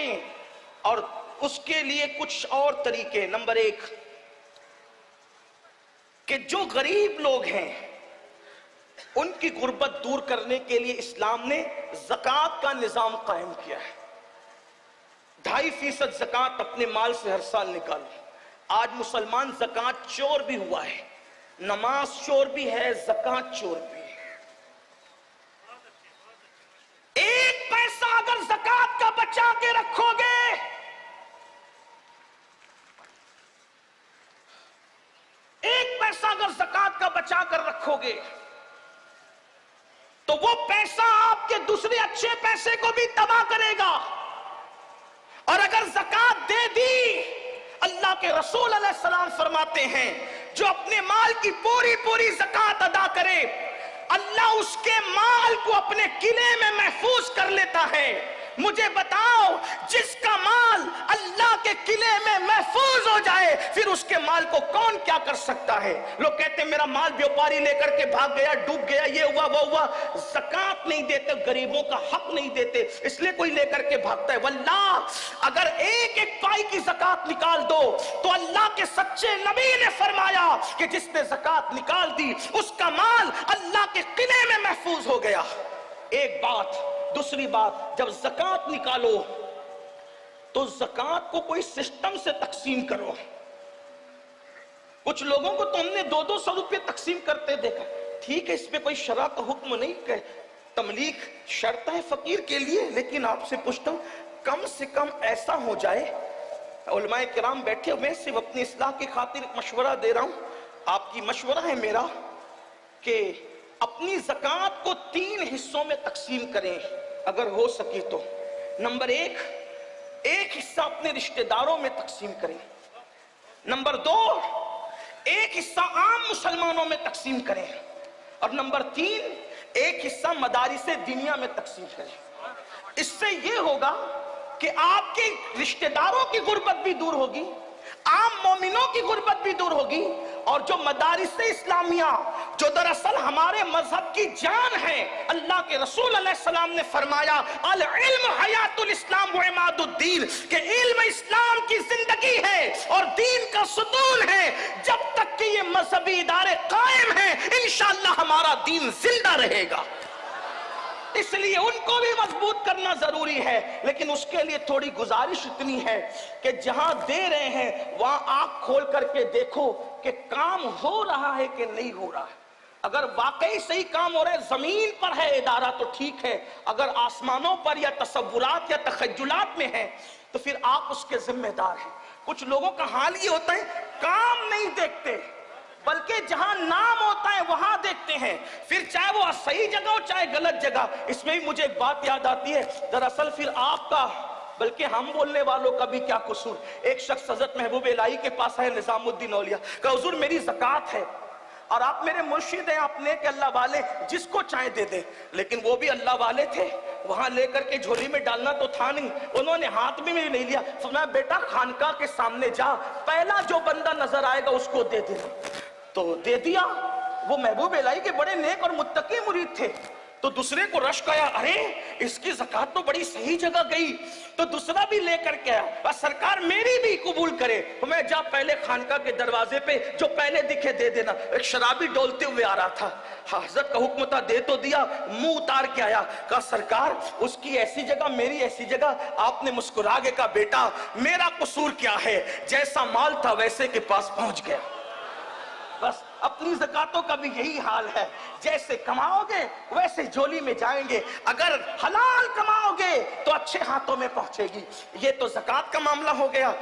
باتیں اور اس کے لیے کچھ اور طریقے. نمبر 1 کہ جو غریب لوگ ہیں ان کی غربت دور کرنے کے لیے اسلام نے زکوٰۃ کا نظام قائم کیا ہے. 2.5% زکوٰۃ اپنے مال سے ہر سال نکالو. آج مسلمان زکوٰۃ چور بھی ہوا ہے، نماز چور بھی ہے، زکوٰۃ چور بھی ہے. 1 پیسہ اگر زکوٰۃ کا بچا کے رکھو گے، 1 پیسہ اگر زکوٰۃ کا بچا کر رکھو گے تو وہ پیسہ آپ کے دوسرے اچھے پیسے کو بھی تباہ کرے گا. اور اگر زکوٰۃ دے دی، اللہ کے رسول علیہ السلام فرماتے ہیں جو اپنے مال کی پوری زکوٰۃ ادا کرے، اللہ اس کے مال کو اپنے قلعے میں محفوظ کر لیتا ہے. مجھے بتاؤ، جس کا مال اللہ کے قلعے میں محفوظ ہو جائے پھر اس کے مال کو کون کیا کر سکتا ہے؟ لوگ کہتے ہیں میرا مال بیوپاری لے کر کے بھاگ گیا، ڈوب گیا، یہ ہوا وہ ہوا. زکوٰۃ نہیں دیتے، غریبوں کا حق نہیں دیتے، اس لیے کوئی لے کر کے بھاگتا ہے. واللہ اگر ایک پائی کی زکوٰۃ نکال دو تو اللہ کے سچے نبی نے فرمایا کہ جس نے زکوٰۃ نکال دی اس کا مال اللہ کے قلعے میں محفوظ ہو گیا. ایک بات. دوسری بات، جب زکوٰۃ نکالو تو زکوٰۃ کو کوئی سسٹم سے تقسیم کرو. کچھ لوگوں کو تو ہم نے 200 روپے تقسیم کرتے دیکھا. ٹھیک ہے، اس میں کوئی شرع کا حکم نہیں کہ تملیغ شرط ہے فقیر کے لیے، لیکن آپ سے پوچھتا ہوں کم سے کم ایسا ہو جائے. علماء کرام بیٹھے ہوئے، صرف اپنی اصلاح کی خاطر مشورہ دے رہا ہوں، آپ کی مشورہ ہے میرا کہ اپنی زکوٰۃ کو 3 حصوں میں تقسیم کریں اگر ہو سکی تو. نمبر 1 ایک حصہ اپنے رشتہ داروں میں تقسیم کریں. نمبر 2 ایک حصہ عام مسلمانوں میں تقسیم کریں. اور نمبر 3 ایک حصہ مدارس دینیا میں تقسیم کریں. اس سے یہ ہوگا کہ آپ کے رشتہ داروں کی غربت بھی دور ہوگی، عام مومنوں کی غربت بھی دور ہوگی، اور جو مدارس اسلامیہ جو دراصل ہمارے مذہب کی جان ہے، اللہ کے رسول علیہ السلام نے فرمایا العلم حیات الاسلام و عماد الدین، کہ علم اسلام کی زندگی ہے اور دین کا ستون ہے. جب تک کہ یہ مذہبی ادارے قائم ہیں انشاءاللہ ہمارا دین زندہ رہے گا. اس لیے ان کو بھی مضبوط کرنا ضروری ہے. لیکن اس کے لیے تھوڑی گزارش اتنی ہے کہ جہاں دے رہے ہیں وہاں آنکھ کھول کر کے دیکھو کہ کام ہو رہا ہے کہ نہیں ہو رہا ہے. اگر واقعی صحیح کام ہو رہا ہے، زمین پر ہے ادارہ تو ٹھیک ہے، اگر آسمانوں پر یا تصورات یا تخیلات میں ہے تو پھر آپ اس کے ذمہ دار ہیں. کچھ لوگوں کا حال یہ ہوتا ہے کام نہیں دیکھتے بلکہ جہاں نام ہوتا ہے وہاں دیکھتے ہیں، پھر چاہے وہ صحیح جگہ ہو چاہے غلط جگہ. اس میں بھی مجھے ایک بات یاد آتی ہے، دراصل پھر آپ کا بلکہ ہم بولنے والوں کا بھی کیا قصور. ایک شخص حضرت محبوب الہی کے پاس ہے، نظام الدین اولیاء، کہ حضور میری زکوٰۃ ہے اور آپ میرے مرشد ہیں، آپ نیک اللہ والے، جس کو چاہے دے دیں. لیکن وہ بھی اللہ والے تھے، وہاں لے کر کے جھولی میں ڈالنا تو تھا نہیں، انہوں نے ہاتھ میں نہیں لیا. فرمایا بیٹا خانقاہ کے سامنے جا، پہلا جو بندہ نظر آئے گا اس کو دے دینا. تو دے دیا. وہ محبوب الہی کے بڑے نیک اور متقی مرید تھے. تو دوسرے کو رشک آیا، ارے اس کی زکوٰۃ تو بڑی صحیح جگہ گئی. تو دوسرا بھی لے کر کے آیا، بس سرکار میری بھی قبول کرے. میں جا پہلے خانقاہ کے دروازے پہ جو پہلے دکھے دے دینا. ایک شرابی ڈولتے ہوئے آ رہا تھا، حضرت کا حکم تھا دے تو دیا، منہ اتار کے آیا. کہا سرکار اس کی ایسی جگہ میری ایسی جگہ. آپ نے مسکرا کے کہا بیٹا میرا قصور کیا ہے، جیسا مال تھا ویسے کے پاس پہنچ گیا. بس اپنی زکاتوں کا بھی یہی حال ہے، جیسے کماؤ گے ویسے جولی میں جائیں گے. اگر حلال کماؤ گے تو اچھے ہاتھوں میں پہنچے گی. یہ تو زکات کا معاملہ ہو گیا.